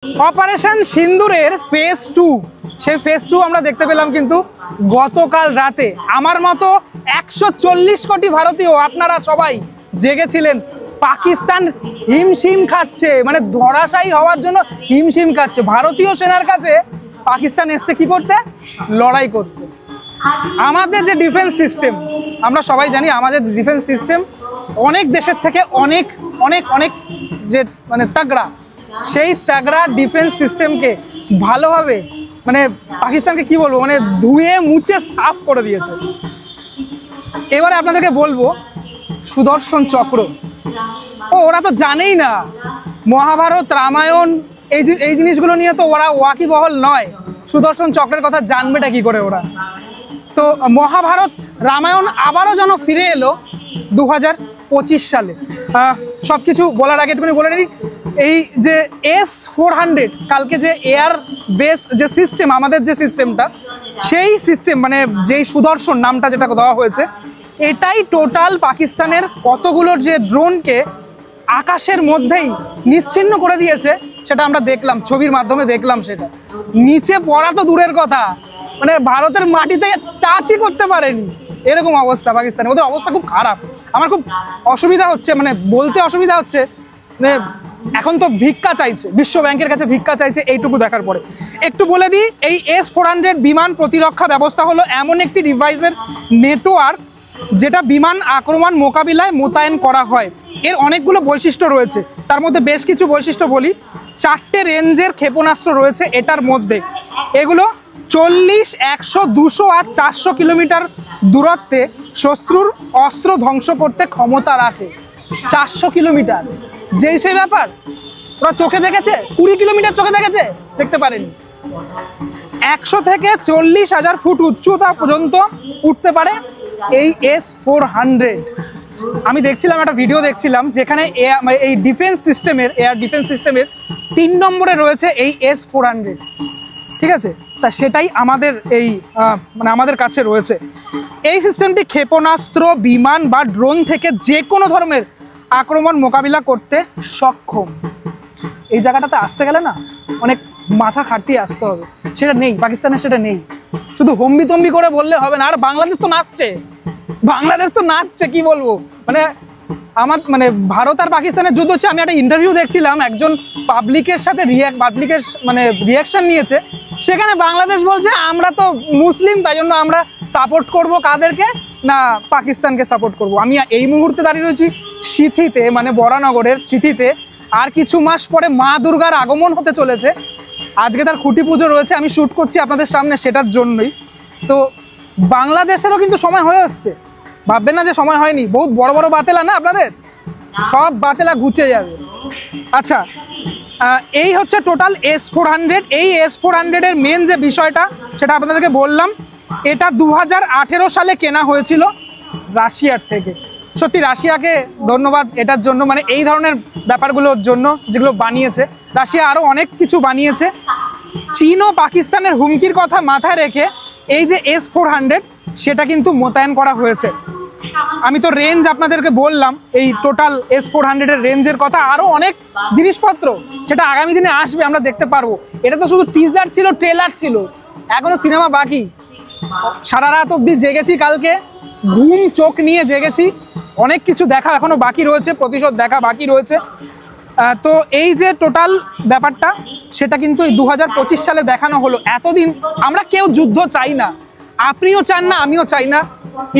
Operation সিন্দুরের phase 2 সেই phase 2 আমরা দেখতে পেলাম কিন্তু গতকাল রাতে। আমার মতো 140 কোটি ভারতীয় আপনারা সবাই জেগেছিলেন। পাকিস্তান হিমশিম খাচ্ছে, মানে ধরাশায়ী হওয়ার জন্য হিমশিম খাচ্ছে। ভারতীয় সেনার কাছে পাকিস্তান এসছে কি করতে? লড়াই করতে। আমাদের যে ডিফেন্স সিস্টেম, আমরা সবাই জানি আমাদের ডিফেন্স সিস্টেম অনেক দেশের থেকে অনেক অনেক অনেক যে মানে তাগড়া, সেই তাগড়া ডিফেন্স সিস্টেমকে ভালোভাবে মানে পাকিস্তানকে কি বলবো মানে ধুয়ে মুছে সাফ করে দিয়েছে। এবারে আপনাদেরকে বলবো সুদর্শন চক্র, ওরা তো জানেই না মহাভারত রামায়ণ এই জিনিসগুলো নিয়ে, তো ওরা ওয়াকিবহল নয়। সুদর্শন চক্রের কথা জানবেটা কি করে ওরা? তো মহাভারত রামায়ণ আবারও যেন ফিরে এলো 2025 সালে। সব কিছু বলার আগে একটুখানি বলে নিই, এই যে S-400 কালকে যে এয়ার বেস যে সিস্টেম, আমাদের যে সিস্টেমটা, সেই সিস্টেম মানে যেই সুদর্শন নামটা যেটা দেওয়া হয়েছে, এটাই টোটাল পাকিস্তানের কতগুলোর যে ড্রোনকে আকাশের মধ্যেই নিশ্চিহ্ন করে দিয়েছে। সেটা আমরা দেখলাম, ছবির মাধ্যমে দেখলাম। সেটা নিচে পড়া তো দূরের কথা, মানে ভারতের মাটিতে টাচই করতে পারেনি, এরকম অবস্থা পাকিস্তানের। ওদের অবস্থা খুব খারাপ। আমার খুব অসুবিধা হচ্ছে, মানে বলতে অসুবিধা হচ্ছে। মানে এখন তো ভিক্ষা চাইছে, বিশ্ব ব্যাংকের কাছে ভিক্ষা চাইছে। এইটুকু দেখার পরে একটু বলে দিই, এই S-400 বিমান প্রতিরক্ষা ব্যবস্থা হলো এমন একটি ডিভাইসের নেটওয়ার্ক যেটা বিমান আক্রমণ মোকাবিলায় মোতায়েন করা হয়। এর অনেকগুলো বৈশিষ্ট্য রয়েছে, তার মধ্যে বেশ কিছু বৈশিষ্ট্য বলি। 4টে রেঞ্জের ক্ষেপণাস্ত্র রয়েছে এটার মধ্যে। এগুলো 40, 100, 200 আর 400 কিলোমিটার দূরত্বে শত্রুর অস্ত্র ধ্বংস করতে ক্ষমতা রাখে। 400 কিলোমিটার, যেই সেই ব্যাপার। ওরা চোখে দেখেছে 20 কিলোমিটার, চোখে দেখেছে, দেখতে পারেনি। 100 থেকে 40,000 ফুট উচ্চতা পর্যন্ত উঠতে পারে এই S-400। আমি দেখছিলাম একটা ভিডিও দেখছিলাম যেখানে এই ডিফেন্স সিস্টেমের, এয়ার ডিফেন্স সিস্টেমের 3 নম্বরে রয়েছে এই S-400। ঠিক আছে, তা সেটাই আমাদের এই মানে আমাদের কাছে রয়েছে। এই সিস্টেমটি ক্ষেপণাস্ত্র, বিমান বা ড্রোন থেকে যে কোনো ধরনের আক্রমণ মোকাবিলা করতে সক্ষম। এই জায়গাটাতে আসতে গেলে না অনেক মাথা খাটিয়ে আসতে হবে, সেটা নেই পাকিস্তানের, সেটা নেই। শুধু হম্বি তম্বি করে বললে হবে না। আর বাংলাদেশ তো নাচছে, বাংলাদেশ তো নাচছে, কি বলবো মানে আমার মানে ভারত আর পাকিস্তানের যুদ্ধ হচ্ছে। আমি একটা ইন্টারভিউ দেখছিলাম, একজন পাবলিকের সাথে পাবলিকের মানে রিয়াকশন নিয়েছে। সেখানে বাংলাদেশ বলছে আমরা তো মুসলিম, তাই জন্য আমরা সাপোর্ট করব কাদেরকে না, পাকিস্তানকে সাপোর্ট করব। আমি এই মুহূর্তে দাঁড়িয়ে রয়েছি সিথিতে, মানে বরানগরের সিথিতে। আর কিছু মাস পরে মা দুর্গার আগমন হতে চলেছে। আজকে তার খুঁটি পুজো রয়েছে, আমি শ্যুট করছি আপনাদের সামনে সেটার জন্যই। তো বাংলাদেশেরও কিন্তু সময় হয়ে আসছে, ভাববেন না যে সময় হয়নি। বহুত বড় বড় বাতেলা না আপনাদের, সব বাতেলা ঘুচে যাবে। আচ্ছা, এই হচ্ছে টোটাল S-400। এই S-400 এর মেন যে বিষয়টা সেটা আপনাদেরকে বললাম। এটা 2018 সালে কেনা হয়েছিল রাশিয়ার থেকে। সত্যি রাশিয়াকে ধন্যবাদ এটার জন্য, মানে এই ধরনের ব্যাপারগুলোর জন্য যেগুলো বানিয়েছে। রাশিয়া আরও অনেক কিছু বানিয়েছে। চীন ও পাকিস্তানের হুমকির কথা মাথায় রেখে এই যে S-400 সেটা কিন্তু মোতায়েন করা হয়েছে। আমি তো রেঞ্জ আপনাদেরকে বললাম, এই টোটাল S-400 এর রেঞ্জের কথা। আরও অনেক জিনিসপত্র সেটা আগামী দিনে আসবে, আমরা দেখতে পারবো। এটা তো শুধু টিজার ছিল, ট্রেলার ছিল, এখনো সিনেমা বাকি। সারা রাত অবধি জেগেছি, কালকে ঘুম চোখ নিয়ে জেগেছি। অনেক কিছু দেখা এখনো বাকি রয়েছে, প্রতিশোধ দেখা বাকি রয়েছে। তো এই যে টোটাল ব্যাপারটা সেটা কিন্তু এই 2025 সালে দেখানো হলো। এতদিন আমরা কেউ যুদ্ধ চাই না, আপনিও চান না, আমিও চাই না,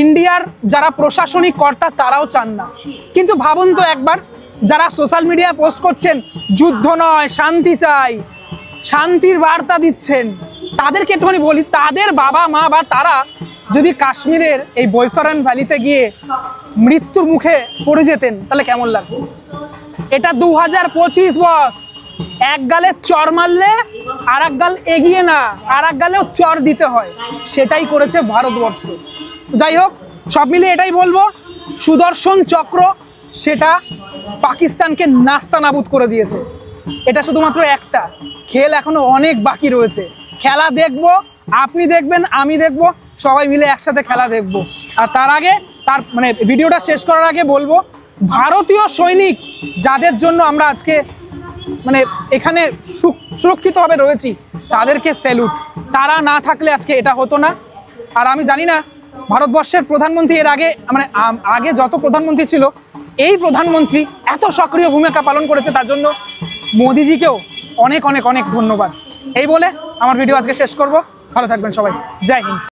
ইন্ডিয়ার যারা প্রশাসনিক কর্তা তারাও চান না। কিন্তু ভাবুন তো একবার, যারা সোশ্যাল মিডিয়ায় পোস্ট করছেন যুদ্ধ নয় শান্তি চাই, শান্তির বার্তা দিচ্ছেন, তাদেরকে একটুখানি বলি, তাদের বাবা মা বা তারা যদি কাশ্মীরের এই বৈসরান ভ্যালিতে গিয়ে মৃত্যুর মুখে পড়ে যেতেন তাহলে কেমন লাগতো? এটা 2025 বস। এক গালে চর মারলে আর এক গাল এগিয়ে না, আর এক গালেও চর দিতে হয়, সেটাই করেছে ভারতবর্ষ। যাই হোক, সব মিলিয়ে এটাই বলবো, সুদর্শন চক্র সেটা পাকিস্তানকে নাস্তানাবুদ করে দিয়েছে। এটা শুধুমাত্র একটা খেল, এখনো অনেক বাকি রয়েছে। খেলা দেখবো, আপনি দেখবেন, আমি দেখবো, সবাই মিলে একসাথে খেলা দেখব। আর তার আগে তার মানে ভিডিওটা শেষ করার আগে বলবো, ভারতীয় সৈনিক যাদের জন্য আমরা আজকে মানে এখানে সুরক্ষিতভাবে রয়েছি, তাদেরকে স্যালুট। তারা না থাকলে আজকে এটা হতো না। আর আমি জানি না ভারতবর্ষের প্রধানমন্ত্রী এর আগে মানে আগে যত প্রধানমন্ত্রী ছিল, এই প্রধানমন্ত্রী এত সক্রিয় ভূমিকা পালন করেছে, তার জন্য মোদিজিকেও অনেক অনেক অনেক ধন্যবাদ। এই বলে আমার ভিডিও আজকে শেষ করব। ভালো থাকবেন সবাই। জয় হিন্দ।